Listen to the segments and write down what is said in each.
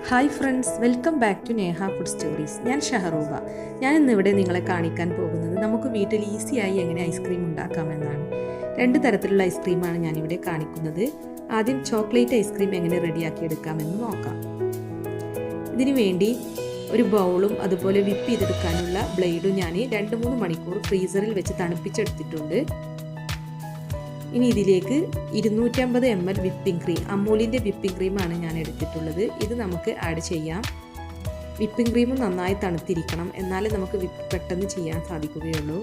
Hi friends, welcome back to Neha food stories. ഞാൻ ഷഹറൂബ. ഞാൻ ഇന്നിവിടെ നിങ്ങളെ കാണിക്കാൻ പോകുന്നത് നമുക്ക് വീട്ടിൽ ഈസിയായി എങ്ങനെ ഐസ്ക്രീം ഉണ്ടാക്കാമെന്നാണ്. 2 തരത്തിലുള്ള ഐസ്ക്രീമാണ് ഞാനിവിടെ കാണിക്കുന്നത്. ആദ്യം ചോക്ലേറ്റ് ഐസ്ക്രീം എങ്ങനെ റെഡിയാക്കി എടുക്കാമെന്ന് നോക്കാം. ഇതിനു വേണ്ടി ഒരു ബൗളും അതുപോലെ വിപ്പ് ചെയ്തെടുക്കാനുള്ള ബ്ലേഡും ഞാൻ 2-3 മണിക്കൂർ ഫ്രീസറിൽ വെച്ച് തണുപ്പിച്ചെടുത്തിട്ടുണ്ട്. ഇനി ഇതിലേക്ക് 250 ml വിപ്പിംഗ് ക്രീം, അമൂലിൻ്റെ വിപ്പിംഗ് ക്രീമാണ് ഞാൻ എടുത്തിട്ടുള്ളത്. ഇത് നമുക്ക് ആഡ് ചെയ്യാം. വിപ്പിംഗ് ക്രീം നന്നായി തണുത്തിരിക്കണം, എന്നാലേ നമുക്ക് വിപ്പ് പെട്ടെന്ന് ചെയ്യാൻ സാധിക്കുകയുള്ളൂ.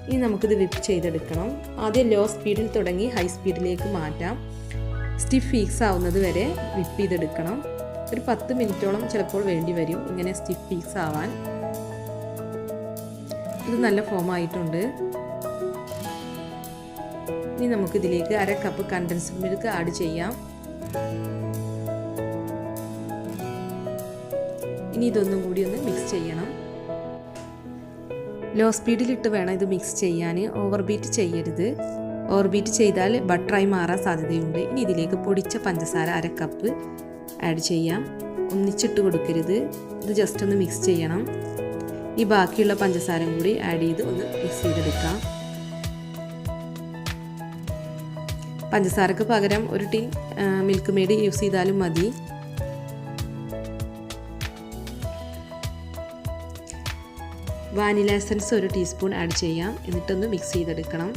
ഇനി നമുക്കിത് വിപ്പ് ചെയ്തെടുക്കണം. ആദ്യം ലോ സ്പീഡിൽ തുടങ്ങി ഹൈ സ്പീഡിലേക്ക് മാറ്റാം. സ്റ്റിഫ് ഫീക്സ് ആവുന്നത് വരെ വിപ്പ് ചെയ്തെടുക്കണം. ഒരു 10 മിനിറ്റോളം ചിലപ്പോൾ വേണ്ടി വരും ഇങ്ങനെ സ്റ്റിഫ് ഫീക്സ് ആവാൻ. ഇത് നല്ല ഫോം ആയിട്ടുണ്ട്. ഇനി നമുക്കിതിലേക്ക് 1/2 കപ്പ് കണ്ടൻസ്ഡ് മിൽക്ക് ആഡ് ചെയ്യാം. ഇനി ഇതൊന്നും കൂടി ഒന്ന് മിക്സ് ചെയ്യണം. ലോ സ്പീഡിലിട്ട് വേണം ഇത് മിക്സ് ചെയ്യാൻ. ഓവർബീറ്റ് ചെയ്യരുത്. ഓവർബീറ്റ് ചെയ്താൽ ബട്ടറായി മാറാൻ സാധ്യതയുണ്ട്. ഇനി ഇതിലേക്ക് പൊടിച്ച പഞ്ചസാര 1/2 കപ്പ് ആഡ് ചെയ്യാം. ഒന്നിച്ചിട്ട് കൊടുക്കരുത്. ഇത് ജസ്റ്റ് ഒന്ന് മിക്സ് ചെയ്യണം. ഈ ബാക്കിയുള്ള പഞ്ചസാരയും കൂടി ആഡ് ചെയ്ത് ഒന്ന് മിക്സ് ചെയ്തെടുക്കാം. പഞ്ചസാരക്ക് പകരം ഒരു ടിൻ മിൽക്ക് മെയ്ഡ് യൂസ് ചെയ്താലും മതി. വാനില എസൻസ് 1 ടീസ്പൂൺ ആഡ് ചെയ്യാം. എന്നിട്ടൊന്ന് മിക്സ് ചെയ്തെടുക്കണം.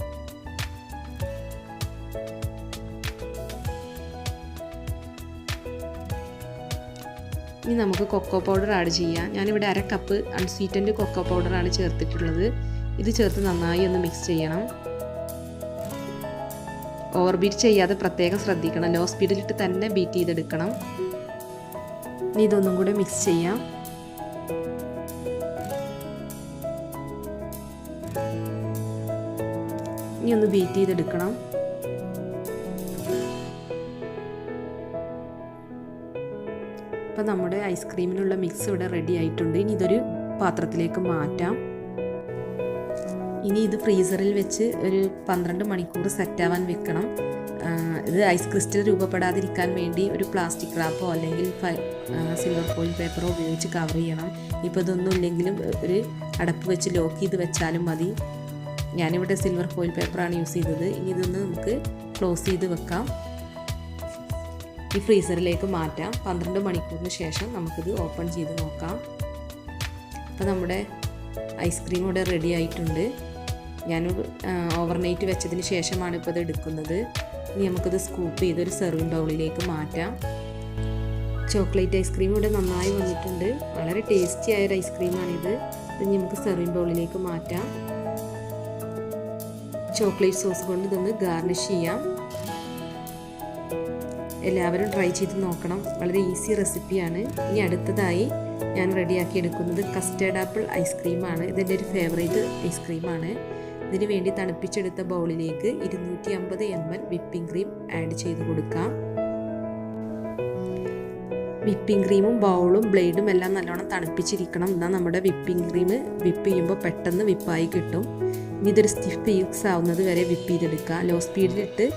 ഇനി നമുക്ക് കൊക്കോ പൗഡർ ആഡ് ചെയ്യാം. ഞാനിവിടെ 1/2 കപ്പ് അൺസ്വീറ്റൻഡ് കൊക്കോ പൗഡറാണ് ചേർത്തിട്ടുള്ളത്. ഇത് ചേർത്ത് നന്നായി ഒന്ന് മിക്സ് ചെയ്യണം. ഓവർ ബീറ്റ് ചെയ്യാതെ പ്രത്യേകം ശ്രദ്ധിക്കണം. ലോ സ്പീഡിലിട്ട് തന്നെ ബീറ്റ് ചെയ്തെടുക്കണം. ഇനി ഇതൊന്നും കൂടെ മിക്സ് ചെയ്യാം. ഇനി ഒന്ന് ബീറ്റ് ചെയ്തെടുക്കണം. അപ്പോൾ നമ്മുടെ ഐസ്ക്രീമിനുള്ള മിക്സ് ഇവിടെ റെഡി ആയിട്ടുണ്ട്. ഇനി ഇതൊരു പാത്രത്തിലേക്ക് മാറ്റാം. ഇനി ഇത് ഫ്രീസറിൽ വെച്ച് ഒരു 12 മണിക്കൂർ സെറ്റാവാൻ വെക്കണം. ഇത് ഐസ് ക്രിസ്റ്റൽ രൂപപ്പെടാതിരിക്കാൻ വേണ്ടി ഒരു പ്ലാസ്റ്റിക് റാപ്പോ അല്ലെങ്കിൽ സിൽവർ ഫോയിൽ പേപ്പറോ ഉപയോഗിച്ച് കവർ ചെയ്യണം. ഇപ്പോൾ ഇതൊന്നും ഇല്ലെങ്കിലും ഒരു അടപ്പ് വെച്ച് ലോക്ക് ചെയ്ത് വെച്ചാലും മതി. ഞാനിവിടെ സിൽവർ ഫോയിൽ പേപ്പറാണ് യൂസ് ചെയ്തത്. ഇനി ഇതൊന്ന് നമുക്ക് ക്ലോസ് ചെയ്ത് വെക്കാം. ഈ ഫ്രീസറിലേക്ക് മാറ്റാം. 12 മണിക്കൂറിന് ശേഷം നമുക്കിത് ഓപ്പൺ ചെയ്ത് നോക്കാം. അപ്പോൾ നമ്മുടെ ഐസ്ക്രീം ഇവിടെ റെഡി ആയിട്ടുണ്ട്. ഞാൻ ഓവർനൈറ്റ് വെച്ചതിന് ശേഷമാണ് ഇപ്പോൾ ഇത് എടുക്കുന്നത്. ഇനി നമുക്കിത് സ്കൂപ്പ് ചെയ്ത് ഒരു സെർവിങ് ബൗളിലേക്ക് മാറ്റാം. ചോക്ലേറ്റ് ഐസ്ക്രീം ഇവിടെ നന്നായി വന്നിട്ടുണ്ട്. വളരെ ടേസ്റ്റി ആയൊരു ഐസ്ക്രീമാണിത്. ഇത് നമുക്ക് സെർവിങ് ബൗളിലേക്ക് മാറ്റാം. ചോക്ലേറ്റ് സോസ് കൊണ്ട് ഇതൊന്ന് ഗാർണിഷ് ചെയ്യാം. എല്ലാവരും ട്രൈ ചെയ്ത് നോക്കണം. വളരെ ഈസി റെസിപ്പിയാണ്. ഇനി അടുത്തതായി ഞാൻ റെഡിയാക്കി എടുക്കുന്നത് കസ്റ്റേർഡ് ആപ്പിൾ ഐസ്ക്രീമാണ്. ഇതെൻ്റെ ഒരു ഫേവറേറ്റ് ഐസ്ക്രീമാണ്. ഇതിന് വേണ്ടി തണുപ്പിച്ചെടുത്ത ബൗളിലേക്ക് 250 ml വിപ്പിംഗ് ക്രീം ആഡ് ചെയ്ത് കൊടുക്കാം. വിപ്പിംഗ് ക്രീമും ബൗളും ബ്ലേഡും എല്ലാം നല്ലോണം തണുപ്പിച്ചിരിക്കണം. എന്നാൽ നമ്മുടെ വിപ്പിംഗ് ക്രീം വിപ്പ് ചെയ്യുമ്പോൾ പെട്ടെന്ന് വിപ്പായി കിട്ടും. ഇനി ഇതൊരു സ്റ്റിഫ് ഫീക്സ് ആവുന്നത് വരെ വിപ്പ് ചെയ്തെടുക്കുക. ലോ സ്പീഡിലിട്ട്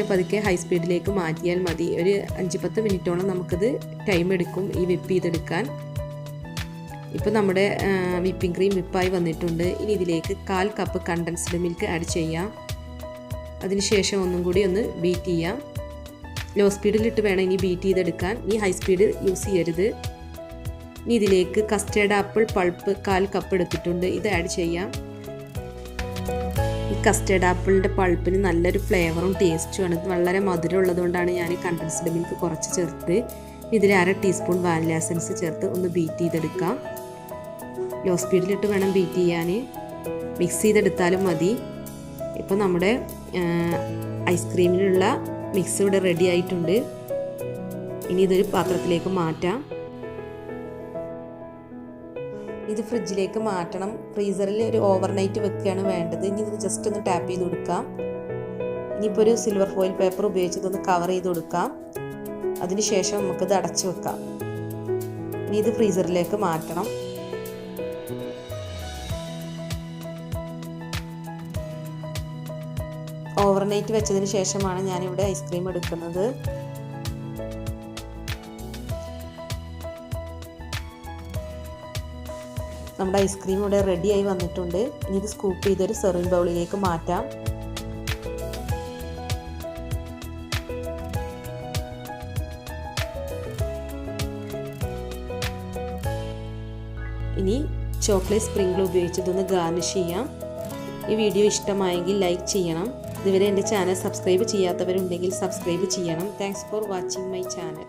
പതുക്കെ ഹൈ സ്പീഡിലേക്ക് മാറ്റിയാൽ മതി. ഒരു 5-10 മിനിറ്റോളം നമുക്കിത് ടൈം എടുക്കും ഈ വിപ്പ് ചെയ്തെടുക്കാൻ. ഇപ്പോൾ നമ്മുടെ വിപ്പിംഗ് ക്രീം വിപ്പായി വന്നിട്ടുണ്ട്. ഇനി ഇതിലേക്ക് 1/4 കപ്പ് കണ്ടൻസ്ഡ് മിൽക്ക് ആഡ് ചെയ്യാം. അതിനുശേഷം ഒന്നും കൂടി ഒന്ന് ബീറ്റ് ചെയ്യാം. ലോ സ്പീഡിലിട്ട് വേണം ഇനി ബീറ്റ് ചെയ്തെടുക്കാൻ. ഇനി ഹൈ സ്പീഡ് യൂസ് ചെയ്യരുത്. ഇനി ഇതിലേക്ക് കസ്റ്റേർഡ് ആപ്പിൾ പൾപ്പ് 1/4 കപ്പ് എടുത്തിട്ടുണ്ട്. ഇത് ആഡ് ചെയ്യാം. ഈ കസ്റ്റേർഡ് ആപ്പിളിൻ്റെ പൾപ്പിന് നല്ലൊരു ഫ്ലേവറും ടേസ്റ്റുമാണ്. ഇത് വളരെ മധുരം ഉള്ളതുകൊണ്ടാണ് ഞാൻ കണ്ടൻസ്ഡ് മിൽക്ക് കുറച്ച് ചേർത്ത്. ഇതിൽ 1/2 ടീസ്പൂൺ വാനില എസൻസ് ചേർത്ത് ഒന്ന് ബീറ്റ് ചെയ്തെടുക്കാം. ലോ സ്പീഡിലിട്ട് വേണം ബീറ്റ് ചെയ്യാൻ. മിക്സ് ചെയ്തെടുത്താലും മതി. ഇപ്പോൾ നമ്മുടെ ഐസ്ക്രീമിനുള്ള മിക്സ് ഇവിടെ റെഡി ആയിട്ടുണ്ട്. ഇനി ഇതൊരു പാത്രത്തിലേക്ക് മാറ്റാം. ഇത് ഫ്രിഡ്ജിലേക്ക് മാറ്റണം. ഫ്രീസറിൽ ഒരു ഓവർനൈറ്റ് വെക്കുകയാണ് വേണ്ടത്. ഇനി ഇത് ജസ്റ്റ് ഒന്ന് ടാപ്പ് ചെയ്ത് കൊടുക്കാം. ഇനിയിപ്പോൾ ഒരു സിൽവർ ഫോയിൽ പേപ്പർ ഉപയോഗിച്ച് ഇതൊന്ന് കവർ ചെയ്ത് കൊടുക്കാം. അതിനുശേഷം നമുക്കിത് അടച്ചു വെക്കാം. ഇനി ഇത് ഫ്രീസറിലേക്ക് മാറ്റണം. ഓവർനൈറ്റ് വെച്ചതിന് ശേഷമാണ് ഞാനിവിടെ ഐസ്ക്രീം എടുക്കുന്നത്. നമ്മുടെ ഐസ്ക്രീം ഇവിടെ റെഡിയായി വന്നിട്ടുണ്ട്. ഇനി ഇത് സ്കൂപ്പ് ചെയ്തൊരു സെർവിങ് ബൗളിലേക്ക് മാറ്റാം. ഇനി ചോക്ലേറ്റ് സ്പ്രിങ്കിൾ ഉപയോഗിച്ച് ഇതൊന്ന് ഗാർണിഷ് ചെയ്യാം. ഈ വീഡിയോ ഇഷ്ടമായെങ്കിൽ ലൈക്ക് ചെയ്യണം. ഇതുവരെ എൻ്റെ ചാനൽ സബ്സ്ക്രൈബ് ചെയ്യാത്തവരുണ്ടെങ്കിൽ സബ്സ്ക്രൈബ് ചെയ്യണം. Thanks for watching my channel.